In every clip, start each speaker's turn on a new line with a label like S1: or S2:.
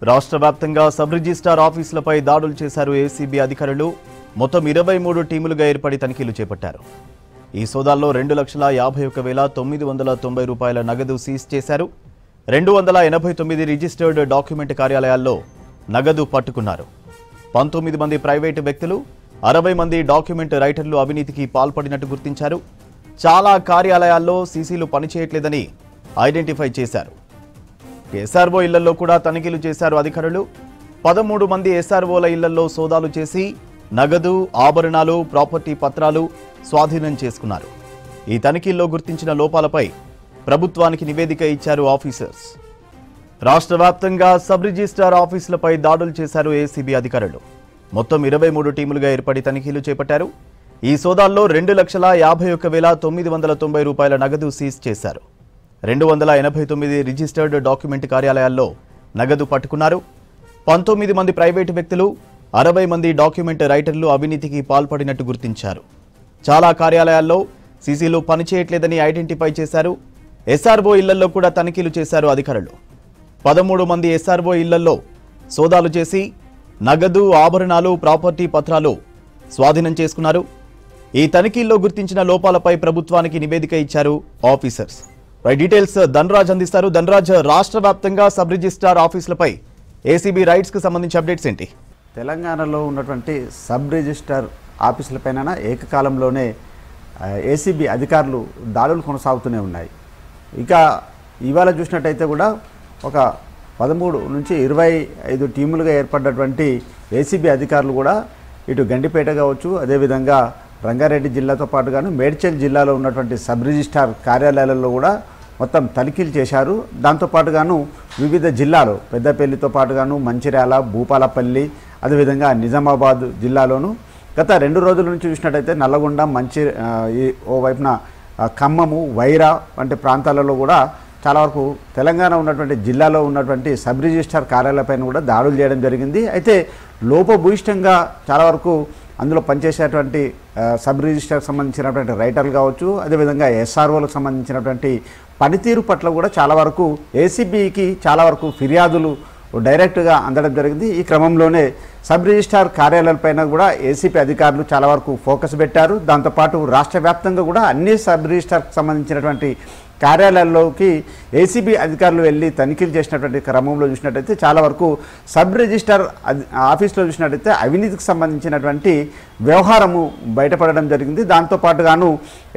S1: రాష్ట్ర వ్యాప్తంగా sub registrar ఆఫీసులపై దాడులు చేశారు ఏసీబీ అధికారులు. మొత్తం 23 టీములుగా ఏర్పడి తనిఖీలు చేపట్టారు. ఈ సోదాల్లో 2,51,990 రూపాయల నగదు సీజ్ చేశారు. 289 రిజిస్టర్డ్ డాక్యుమెంట్ కార్యాలయాల్లో నగదు పట్టుకున్నారు. 19 మంది ప్రైవేటు వ్యక్తులు, 60 మంది డాక్యుమెంట్ రైటర్లు అవినీతికి పాల్పడినట్టు గుర్తించారు. చాలా కార్యాలయాల్లో సీసీలు పనిచేయట్లేదని ఐడెంటిఫై చేశారు. ఎస్ఆర్ఓ ఇళ్లలో కూడా తనిఖీలు చేశారు అధికారులు. 13 మంది ఎస్ఆర్ఓల ఇళ్లలో సోదాలు చేసి నగదు, ఆభరణాలు, ప్రాపర్టీ పత్రాలు స్వాధీనం చేసుకున్నారు. ఈ తనిఖీల్లో గుర్తించిన లోపాలపై ప్రభుత్వానికి నివేదిక ఇచ్చారు ఆఫీసర్స్. రాష్ట్ర వ్యాప్తంగా సబ్ రిజిస్ట్రార్ ఆఫీసులపై దాడులు చేశారు ఏసీబీ అధికారులు. మొత్తం 23 టీములుగా ఏర్పడి తనిఖీలు చేపట్టారు. ఈ సోదాల్లో 2,51,990 రూపాయల నగదు సీజ్ చేశారు. 289 రిజిస్టర్డ్ డాక్యుమెంట్ కార్యాలయాల్లో నగదు పట్టుకున్నారు. 19 మంది ప్రైవేటు వ్యక్తులు, 60 మంది డాక్యుమెంట్ రైటర్లు అవినీతికి పాల్పడినట్టు గుర్తించారు. చాలా కార్యాలయాల్లో సీసీలు పనిచేయట్లేదని ఐడెంటిఫై చేశారు. ఎస్ఆర్ఓ ఇళ్లలో కూడా తనిఖీలు చేశారు అధికారులు. 13 మంది ఎస్ఆర్ఓ ఇళ్లలో సోదాలు చేసి నగదు, ఆభరణాలు, ప్రాపర్టీ పత్రాలు స్వాధీనం చేసుకున్నారు. ఈ తనిఖీల్లో గుర్తించిన లోపాలపై ప్రభుత్వానికి నివేదిక ఇచ్చారు ఆఫీసర్స్. డీటెయిల్స్ ధనరాజ్ అందిస్తారు. ధనరాజ్, రాష్ట్ర వ్యాప్తంగా సబ్ రిజిస్ట్రార్ ఆఫీసులపై ఏసీబీ రైట్స్ కు సంబంధించి అప్డేట్స్ ఏంటి?
S2: తెలంగాణలో ఉన్నటువంటి సబ్ రిజిస్ట్రార్ ఆఫీసులపైన ఏకకాలంలోనే ఏసీబీ అధికారులు దాడులు కొనసాగుతూనే ఉన్నాయి. ఇక ఇవాళ చూసినట్టయితే కూడా ఒక 13 నుంచి 25 టీములుగా ఏర్పడినటువంటి ఏసీబీ అధికారులు కూడా ఇటు గండిపేట కావచ్చు, అదేవిధంగా రంగారెడ్డి జిల్లాతో పాటుగాను మేడ్చల్ జిల్లాలో ఉన్నటువంటి సబ్ రిజిస్ట్రార్ కార్యాలయాలలో కూడా మొత్తం తనిఖీలు చేశారు. దాంతోపాటుగాను వివిధ జిల్లాలో పెద్దపల్లితో పాటుగాను మంచిర్యాల, భూపాలపల్లి, అదేవిధంగా నిజామాబాద్ జిల్లాలోను గత 2 రోజుల నుంచి చూసినట్టయితే నల్లగొండ, ఓవైపున ఖమ్మము, వైరా వంటి ప్రాంతాలలో కూడా చాలా వరకు తెలంగాణ ఉన్నటువంటి జిల్లాలో ఉన్నటువంటి సబ్ రిజిస్ట్రార్ కార్యాలయాలపైన కూడా దాడులు చేయడం జరిగింది. అయితే లోపభూయిష్టంగా చాలా వరకు అందులో పనిచేసేటువంటి సబ్ రిజిస్ట్రార్కి సంబంధించినటువంటి రైటర్లు కావచ్చు, అదేవిధంగా ఎస్ఆర్ఓలకు సంబంధించినటువంటి పనితీరు పట్ల కూడా చాలా వరకు ఏసీబీకి చాలా వరకు ఫిర్యాదులు డైరెక్ట్గా అందడం జరిగింది. ఈ క్రమంలోనే సబ్ రిజిస్ట్రార్ కార్యాలయాలపైన కూడా ఏసీపీ అధికారులు చాలా వరకు ఫోకస్ పెట్టారు. దాంతోపాటు రాష్ట్ర వ్యాప్తంగా కూడా అన్ని సబ్ రిజిస్ట్రార్కి సంబంధించినటువంటి కార్యాలయాల్లోకి ఏసీబీ అధికారులు వెళ్ళి తనిఖీలు చేసినటువంటి క్రమంలో చూసినట్టయితే చాలా వరకు సబ్ రిజిస్ట్రార్ ఆఫీస్లో చూసినట్టయితే అవినీతికి సంబంధించినటువంటి వ్యవహారము బయటపడడం జరిగింది. దాంతోపాటుగాను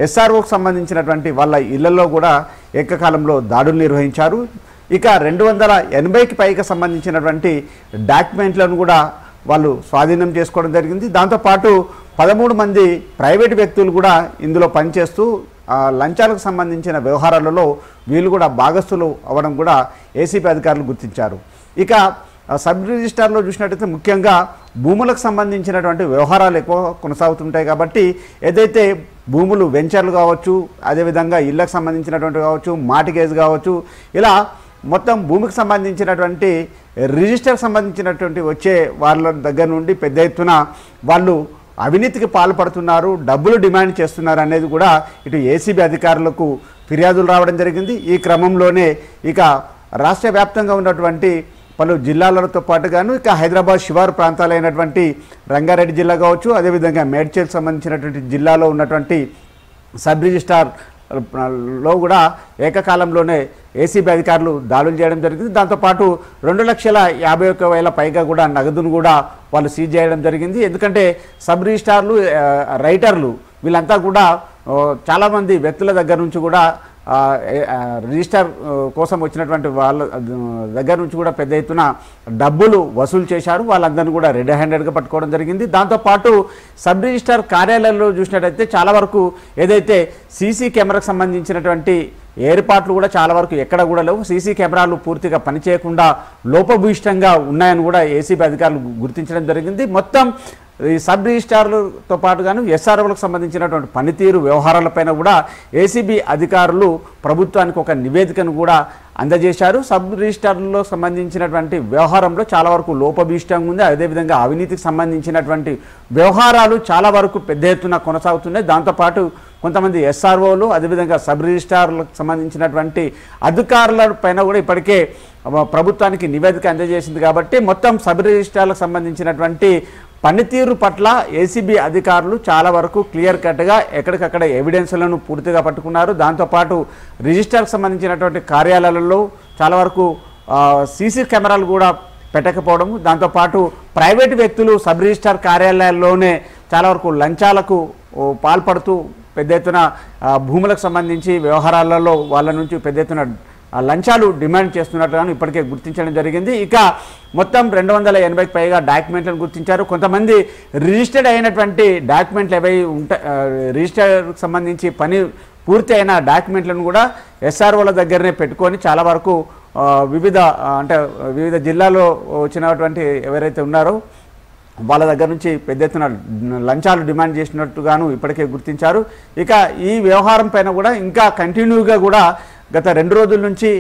S2: ఎస్ఆర్ఓకి సంబంధించినటువంటి వాళ్ళ ఇళ్లలో కూడా ఏకకాలంలో దాడులు నిర్వహించారు. ఇక 280కి పైగా సంబంధించినటువంటి డాక్యుమెంట్లను కూడా వాళ్ళు స్వాధీనం చేసుకోవడం జరిగింది. దాంతోపాటు 13 మంది ప్రైవేటు వ్యక్తులు కూడా ఇందులో పనిచేస్తూ లంచాలకు సంబంధించిన వ్యవహారాలలో వీళ్ళు కూడా భాగస్థులు అవ్వడం కూడా ఏసీపీ అధికారులు గుర్తించారు. ఇక సబ్ రిజిస్ట్రార్లో చూసినట్టయితే ముఖ్యంగా భూములకు సంబంధించినటువంటి వ్యవహారాలు ఎక్కువ కొనసాగుతుంటాయి. కాబట్టి ఏదైతే భూములు వెంచర్లు కావచ్చు, అదేవిధంగా ఇళ్లకు సంబంధించినటువంటి కావచ్చు, మార్టిగేజ్ కావచ్చు, ఇలా మొత్తం భూమికి సంబంధించినటువంటి రిజిస్టర్ సంబంధించినటువంటి వచ్చే వాళ్ళ దగ్గర నుండి పెద్ద ఎత్తున వాళ్ళు అవినీతికి పాల్పడుతున్నారు, డబ్బులు డిమాండ్ చేస్తున్నారు అనేది కూడా ఇటు ఏసీబీ అధికారులకు ఫిర్యాదులు రావడం జరిగింది. ఈ క్రమంలోనే ఇక రాష్ట్ర వ్యాప్తంగా ఉన్నటువంటి పలు జిల్లాలతో పాటుగాను ఇక హైదరాబాద్ శివారు ప్రాంతాలైనటువంటి రంగారెడ్డి జిల్లా కావచ్చు, అదేవిధంగా మేడ్చల్ సంబంధించినటువంటి జిల్లాలో ఉన్నటువంటి సబ్ రిజిస్ట్రార్ లో కూడా ఏకకాలంలోనే ఏసీబీ అధికారులు దాడులు చేయడం జరిగింది. దాంతోపాటు 2,51,000 పైగా కూడా నగదును కూడా వాళ్ళు సీజ్ చేయడం జరిగింది. ఎందుకంటే సబ్ రిజిస్ట్రార్లు, రైటర్లు వీళ్ళంతా కూడా చాలామంది వ్యక్తుల దగ్గర నుంచి కూడా రిజిస్టర్ కోసం వచ్చినటువంటి వాళ్ళ దగ్గర నుంచి కూడా పెద్ద ఎత్తున డబ్బులు వసూలు చేశారు. వాళ్ళందరినీ కూడా రెడ్ హ్యాండెడ్గా పట్టుకోవడం జరిగింది. దాంతోపాటు సబ్ రిజిస్టర్ కార్యాలయంలో చూసినట్టయితే చాలా వరకు ఏదైతే సీసీ కెమెరాకు సంబంధించినటువంటి ఏర్పాట్లు కూడా చాలా వరకు ఎక్కడ కూడా లేవు. సీసీ కెమెరాలు పూర్తిగా పనిచేయకుండా లోపభూయిష్టంగా ఉన్నాయని కూడా ఏసీబీ అధికారులు గుర్తించడం జరిగింది. మొత్తం ఈ సబ్ రిజిస్ట్రార్లతో పాటుగాను ఎస్ఆర్ఓలకు సంబంధించినటువంటి పనితీరు వ్యవహారాలపైన కూడా ఏసీబీ అధికారులు ప్రభుత్వానికి ఒక నివేదికను కూడా అందజేశారు. సబ్ రిజిస్ట్రార్లలో సంబంధించినటువంటి వ్యవహారంలో చాలా వరకు లోపభీష్టంగా ఉంది. అదేవిధంగా అవినీతికి సంబంధించినటువంటి వ్యవహారాలు చాలా వరకు పెద్ద ఎత్తున కొనసాగుతున్నాయి. దాంతోపాటు కొంతమంది ఎస్ఆర్ఓలు అదేవిధంగా సబ్ రిజిస్ట్రార్లకు సంబంధించినటువంటి అధికారుల పైన కూడా ఇప్పటికే ప్రభుత్వానికి నివేదిక అందజేసింది కాబట్టి మొత్తం సబ్ రిజిస్ట్రార్లకు సంబంధించినటువంటి పనితీరు పట్ల ఏసీబీ అధికారులు చాలా వరకు క్లియర్ కట్గా ఎక్కడికక్కడ ఎవిడెన్స్లను పూర్తిగా పట్టుకున్నారు. దాంతోపాటు రిజిస్టర్కి సంబంధించినటువంటి కార్యాలయాలలో చాలా వరకు సీసీ కెమెరాలు కూడా పెట్టకపోవడం, దాంతోపాటు ప్రైవేటు వ్యక్తులు సబ్ రిజిస్ట్రార్ కార్యాలయాల్లోనే చాలా వరకు లంచాలకు పాల్పడుతూ పెద్ద ఎత్తున భూములకు సంబంధించి వ్యవహారాలలో వాళ్ళ నుంచి పెద్ద ఎత్తున లంచాలు డిమాండ్ చేస్తున్నట్లుగా ఇప్పటికే గుర్తించడం జరిగింది. ఇక మొత్తం 280కి పైగా డాక్యుమెంట్లను గుర్తించారు. కొంతమంది రిజిస్టర్డ్ అయినటువంటి డాక్యుమెంట్లు ఏవై ఉంటాయి, రిజిస్టర్కి సంబంధించి పని పూర్తి అయిన డాక్యుమెంట్లను కూడా ఎస్ఆర్ఓల దగ్గరనే పెట్టుకొని చాలా వరకు వివిధ జిల్లాల్లో వచ్చినటువంటి ఎవరైతే ఉన్నారో వాళ్ళ దగ్గర నుంచి పెద్ద ఎత్తున లంచాలు డిమాండ్ చేసినట్టుగాను ఇప్పటికే గుర్తించారు. ఇక ఈ వ్యవహారం పైన కూడా ఇంకా కంటిన్యూగా కూడా గత 2 రోజుల నుంచి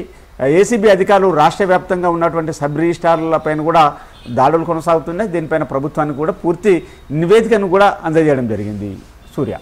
S2: ఏసీబీ అధికారులు రాష్ట్ర వ్యాప్తంగా ఉన్నటువంటి సబ్ రిజిస్ట్రార్ల పైన కూడా దాడులు కొనసాగుతున్నాయి. దీనిపైన ప్రభుత్వానికి కూడా పూర్తి నివేదికను కూడా అందజేయడం జరిగింది. సూర్య.